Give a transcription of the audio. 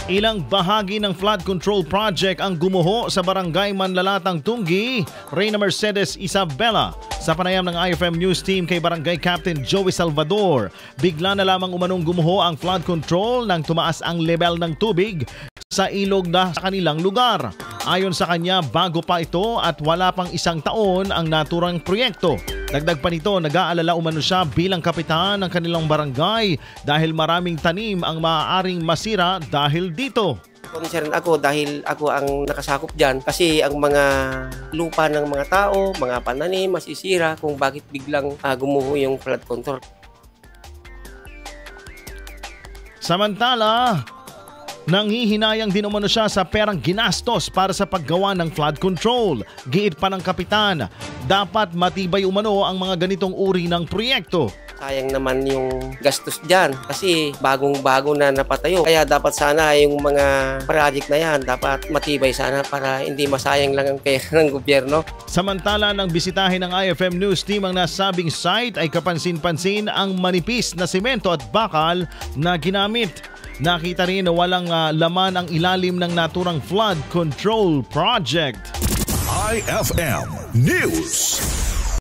Ilang bahagi ng flood control project ang gumuho sa barangay Manlalatang Tunggi, Reyna Mercedes Isabela. Sa panayam ng IFM News Team kay Barangay Captain Joey Salvador, bigla na lamang umanong gumuho ang flood control nang tumaas ang level ng tubig sa ilog na sa kanilang lugar. Ayon sa kanya, bago pa ito at wala pang isang taon ang naturang proyekto. Dagdag pa nito, nag-aalala umano siya bilang kapitan ng kanilang barangay dahil maraming tanim ang maaaring masira dahil dito. Concern ako dahil ako ang nakasakop dyan kasi ang mga lupa ng mga tao, mga pananim, masisira kung bakit biglang gumuho yung flood control. Samantala, nanghihinayang din umano siya sa perang ginastos para sa paggawa ng flood control. Giit pa ng kapitan, dapat matibay umano ang mga ganitong uri ng proyekto. Sayang naman yung gastos dyan kasi bagong-bago na napatayo. Kaya dapat sana yung mga project na yan, dapat matibay sana para hindi masayang lang ang pera ng gobyerno. Samantala, nang bisitahin ng IFM News Team ang nasabing site ay kapansin-pansin ang manipis na semento at bakal na ginamit. Nakita rin na walang laman ang ilalim ng naturang flood control project. IFM News.